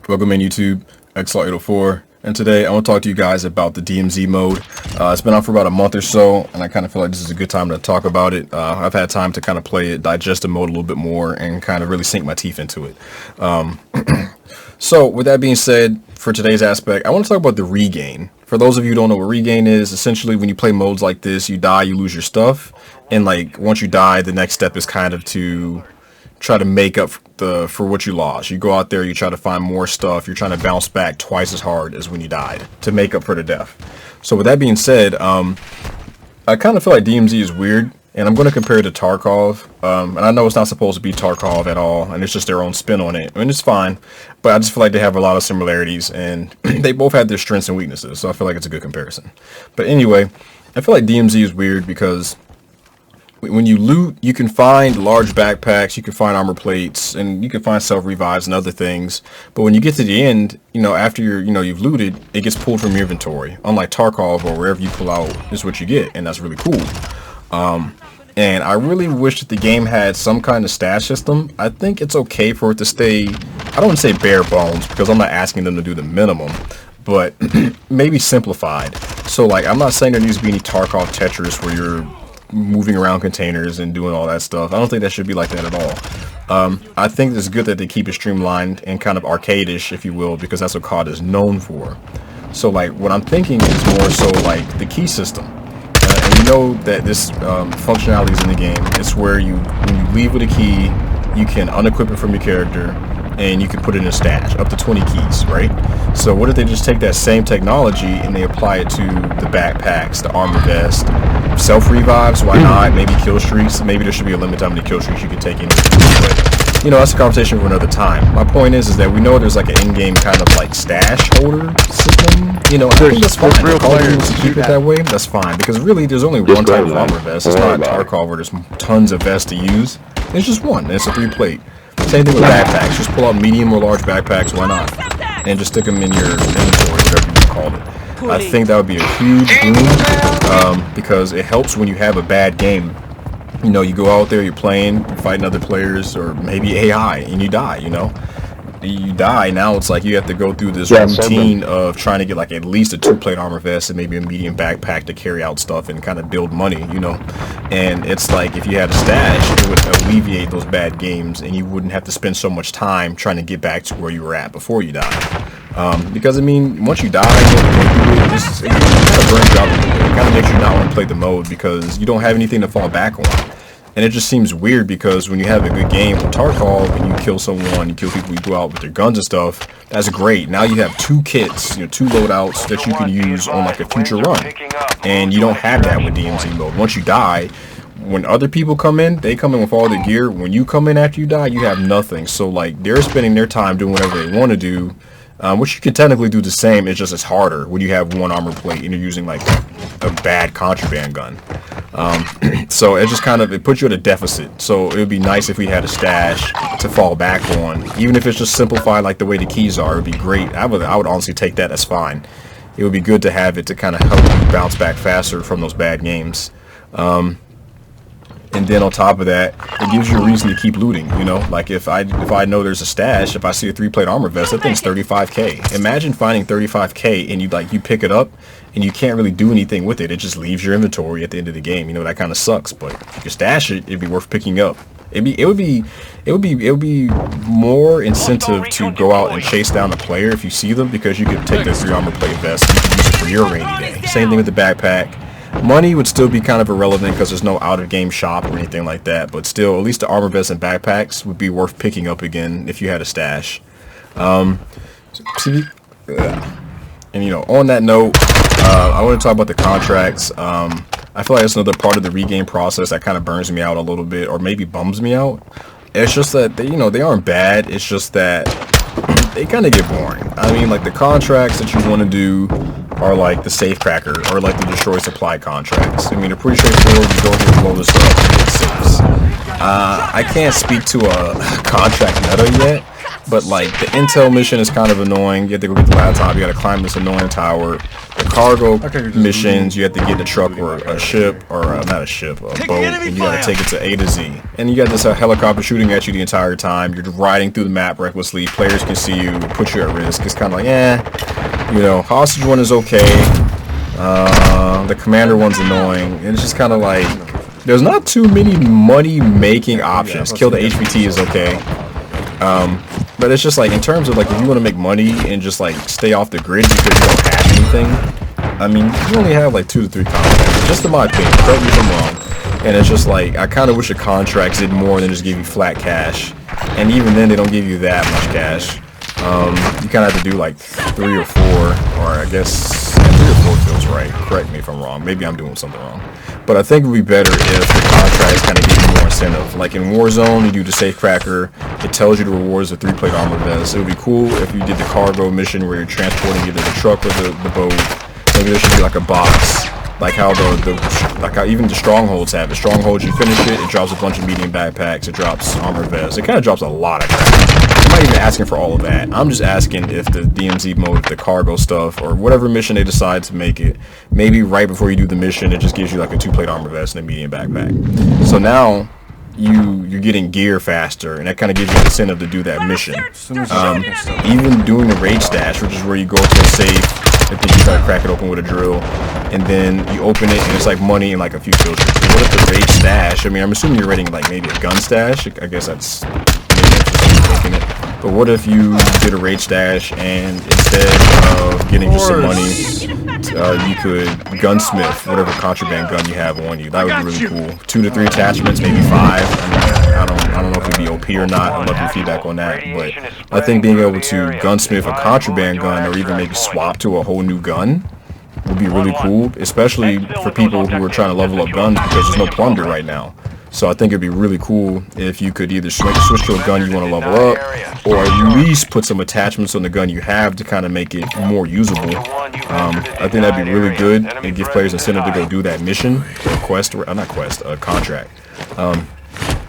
Welcome in YouTube, XL804, and today I want to talk to you guys about the DMZ mode. It's been out for about a month or so, and I kind of feel like this is a good time to talk about it. I've had time to kind of play it, digest the mode a little bit more, and kind of really sink my teeth into it. So with that being said, for today's aspect, I want to talk about the regain. For those of you who don't know what regain is, essentially when you play modes like this, you die, you lose your stuff, and like once you die, the next step is kind of to try to make up for what you lost. You go out there, you try to find more stuff, you're trying to bounce back twice as hard as when you died to make up for the death. So with that being said, I kind of feel like DMZ is weird, and I'm going to compare it to Tarkov, and I know it's not supposed to be Tarkov at all, and it's just their own spin on it, and it's fine, but I just feel like they have a lot of similarities, and they both have their strengths and weaknesses, so I feel like it's a good comparison. But anyway, I feel like DMZ is weird because when you loot, you can find large backpacks, you can find armor plates, and you can find self-revives and other things. But when you get to the end, after you've looted, it gets pulled from your inventory. Unlike Tarkov, or wherever you pull out is what you get, and that's really cool. And I really wish that the game had some kind of stash system. I think it's okay for it to stay, I don't want to say bare bones, because I'm not asking them to do the minimum, but maybe simplified. So like, I'm not saying there needs to be any Tarkov Tetris where you're moving around containers and doing all that stuff. I don't think that should be like that at all. I think it's good that they keep it streamlined and kind of arcade-ish, if you will, because that's what COD is known for. So like what I'm thinking is more so like the key system. And you know that this functionality is in the game. It's where when you leave with a key, you can unequip it from your character and you can put it in a stash, up to 20 keys, right? So what if they just take that same technology and they apply it to the backpacks, the armor vest, self-revives, why not? Maybe kill streaks. Maybe there should be a limit to how many kill streaks you can take in. But, that's a conversation for another time. My point is that we know there's like an in-game kind of like stash holder system. I think that's fine. If Call of Duty wants to keep it that way, that's fine. Because really, there's only one type of armor vest. It's not Tarkov where there's tons of vests to use. It's just one. And it's a 3-plate. Same thing with backpacks. Just pull out medium or large backpacks, why not? And just stick them in your inventory, whatever you call it. I think that would be a huge boom because it helps when you have a bad game. You go out there, you're playing, you're fighting other players, or maybe AI, and you die, You die, now it's like you have to go through this routine of trying to get like at least a 2-plate armor vest and maybe a medium backpack to carry out stuff and kind of build money, And it's like if you had a stash, it would alleviate those bad games and you wouldn't have to spend so much time trying to get back to where you were at before you died. Because once you die, it kind of burns you out a little bit. It kind of makes you not want to play the mode because you don't have anything to fall back on. And it just seems weird because when you have a good game with Tarkov and you kill someone, you kill people, you go out with their guns and stuff, that's great. Now you have 2 kits, 2 loadouts that you can use on like a future run. And you don't have that with DMZ mode. Once you die, when other people come in, they come in with all the gear. When you come in after you die, you have nothing. So like they're spending their time doing whatever they want to do. Which you can technically do the same, it's just it's harder when you have one armor plate and you're using like a bad contraband gun. So it just it puts you at a deficit. So it would be nice if we had a stash to fall back on, even if it's just simplified like the way the keys are. It would be great. I would honestly take that as fine. It would be good to have it to kind of help you bounce back faster from those bad games. And then on top of that, it gives you a reason to keep looting, Like if I know there's a stash, if I see a 3-plate armor vest, that thing's 35k. Imagine finding 35k and you pick it up and you can't really do anything with it. It just leaves your inventory at the end of the game. That kind of sucks. But if you could stash it, it'd be worth picking up. It would be more incentive to go out and chase down a player if you see them, because you could take their 3 armor plate vest and you can use it for your rainy day. Same thing with the backpack. Money would still be kind of irrelevant because there's no out-of-game shop or anything like that, but still, at least the armor vests and backpacks would be worth picking up again if you had a stash. And on that note, I want to talk about the contracts. I feel like that's another part of the regain process that kind of burns me out a little bit, or maybe bums me out. It's just that they aren't bad. It's just that they kind of get boring. Like the contracts that you want to do are like the safecracker or like the destroy supply contracts. They're pretty straightforward. You go here, blow this up, get safes. I can't speak to a contract meta yet, But like the intel mission is kind of annoying. You have to go get the laptop. You got to climb this annoying tower. The cargo missions, you have to get in a truck or a ship, or not a ship, a boat, and you got to take it to A to Z. And you got this helicopter shooting at you the entire time. You're riding through the map recklessly. Players can see you, put you at risk. It's kind of like, you know, hostage one is okay. The commander one's annoying. And it's just kind of like, there's not too many money-making options. Kill the HVT is okay. But it's just like, in terms of like, if you want to make money and just like stay off the grid because you don't have anything, I mean, you only have like 2 to 3 contracts, just in my opinion. Correct me if I'm wrong. And it's just like, I kind of wish the contracts did more than just give you flat cash. And even then, they don't give you that much cash. You kind of have to do like 3 or 4, or I guess 3 or 4 feels right. Correct me if I'm wrong. Maybe I'm doing something wrong. But I think it would be better if the contracts kind of give you more incentive. Like in Warzone, you do the safecracker. It tells you the rewards of 3-plate armor vest. It would be cool if you did the cargo mission where you're transporting either the truck or the boat. Maybe there should be like a box, like how like how even the strongholds have it. Strongholds, you finish it, it drops a bunch of medium backpacks. It drops armor vests. It kind of drops a lot of crap. I'm not even asking for all of that. I'm just asking if the DMZ mode, the cargo stuff, or whatever mission they decide to make it, maybe right before you do the mission, it just gives you like a 2-plate armor vest and a medium backpack. So now you're getting gear faster, and that kind of gives you an incentive to do that mission. Even doing the raid stash, which is where you go to a safe, I think you try to crack it open with a drill, and then you open it and it's like money and like a few filters. What if the raid stash, I mean, I'm assuming you're raiding like maybe a gun stash. I guess that's making it. But what if you did a raid stash and instead of getting just some money, you could gunsmith whatever contraband gun you have on you? That would be really cool. 2 to 3 attachments, maybe 5. I don't know if it'd be OP or not. I'd love your feedback on that. But I think being able to gunsmith a contraband gun, or even maybe swap to a whole new gun, would be really cool, especially for people who are trying to level up guns because there's no plunder right now. So I think it'd be really cool if you could either switch to a gun you want to level up, or at least put some attachments on the gun you have to kind of make it more usable. I think that'd be really good and give players incentive to go do that mission, or quest, or not quest, contract.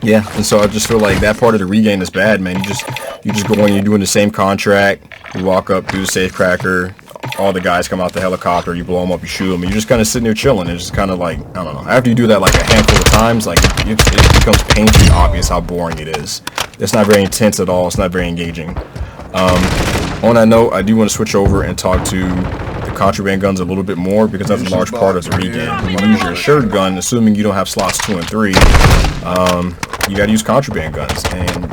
Yeah, and so I just feel like that part of the regain is bad, man. You just go in, you're doing the same contract, you walk up, do the safe cracker, all the guys come out the helicopter, you blow them up, you shoot them, and you're just kind of sitting there chilling. It's just kind of like, I don't know, after you do that like a handful of times, like it becomes painfully obvious how boring it is. It's not very intense at all. It's not very engaging. On that note, I do want to switch over and talk to the contraband guns a little bit more, because that's a large part of the regain. When you use your assured gun, assuming you don't have slots 2 and 3, you got to use contraband guns, and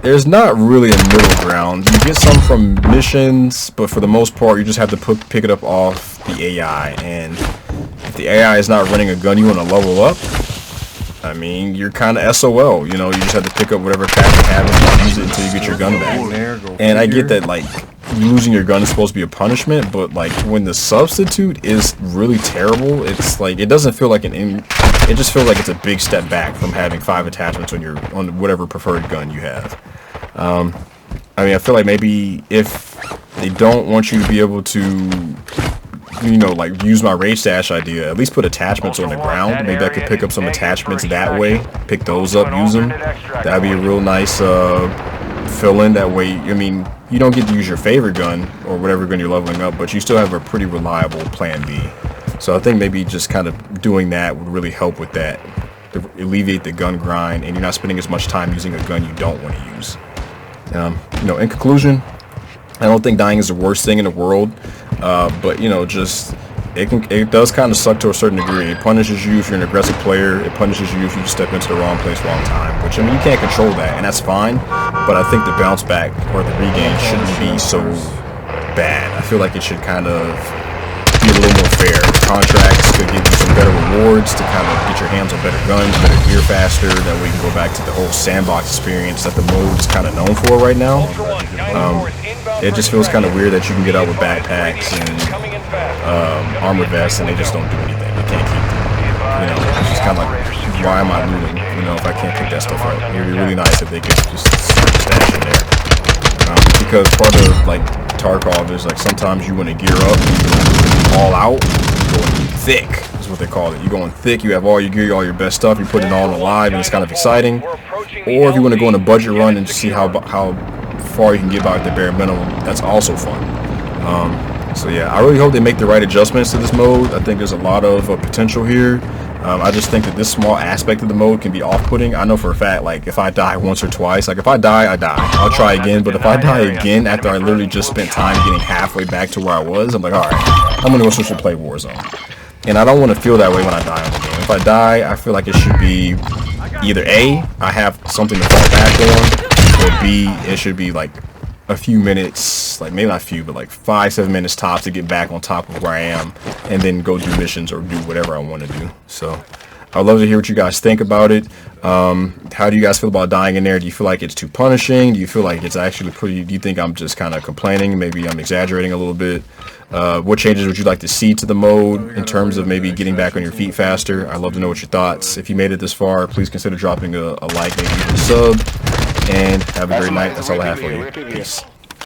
there's not really a middle ground. You get some from missions, but for the most part, you just have to pick it up off the AI. And if the AI is not running a gun you want to level up, I mean, you're kind of SOL. You know, you just have to pick up whatever pack you have and use it until you get your gun back. And I get that, like, losing your gun is supposed to be a punishment, but like when the substitute is really terrible, it's like it doesn't feel like it just feels like it's a big step back from having 5 attachments on whatever preferred gun you have. I mean, I feel like maybe if they don't want you to be able to, you know, like use my raid stash idea, at least put attachments on the ground. Maybe I could pick up some attachments that way, pick those up, use them. That'd be a real nice fill-in. That way, I mean, you don't get to use your favorite gun or whatever gun you're leveling up, but you still have a pretty reliable plan B. So I think maybe just kind of doing that would really help with that, to alleviate the gun grind, and you're not spending as much time using a gun you don't want to use. You know, in conclusion, I don't think dying is the worst thing in the world, but you know, just it does kind of suck to a certain degree. It punishes you if you're an aggressive player. It punishes you if you step into the wrong place, wrong time. Which, I mean, you can't control that, and that's fine. But I think the bounce back or the regain shouldn't be so bad. I feel like it should kind of be a little more fair. Contracts could give you some better rewards to kind of get your hands on better guns, better gear faster. That way you can go back to the whole sandbox experience that the mode is kind of known for right now. It just feels kind of weird that you can get out with backpacks and armor vests and they just don't do anything. You can't keep them. You know, it's just kind of like, why am I looting? You know, if I can't pick that stuff up. It would be really nice if they could just stash it there. Because part of like Tarkov is like sometimes you want to gear up, all out, going thick is what they call it. You're going thick, you have all your gear, all your best stuff, you put it all alive, and it's kind of exciting. Or if you want to go on a budget run and see how far you can get by with the bare minimum, that's also fun. So yeah, I really hope they make the right adjustments to this mode. I think there's a lot of potential here. I just think that this small aspect of the mode can be off-putting. I know for a fact, like, if I die once or twice, like, if I die, I die. I'll try again, but if I die again after I literally just spent time getting halfway back to where I was, I'm like, alright, I'm gonna go switch to play Warzone. And I don't want to feel that way when I die on the game. If I die, I feel like it should be either A, I have something to fall back on, or B, it should be, like, a few minutes, like maybe not a few, but like 5-7 minutes tops to get back on top of where I am, and then go do missions or do whatever I want to do. So I'd love to hear what you guys think about it. How do you guys feel about dying in there? Do you feel like it's too punishing? Do you feel like it's actually pretty? Do you think I'm just kind of complaining? Maybe I'm exaggerating a little bit. What changes would you like to see to the mode in terms of maybe getting back on your feet faster? I'd love to know what your thoughts. If you made it this far, please consider dropping a like, maybe even a sub, and have a great night. That's all I have for you. Peace.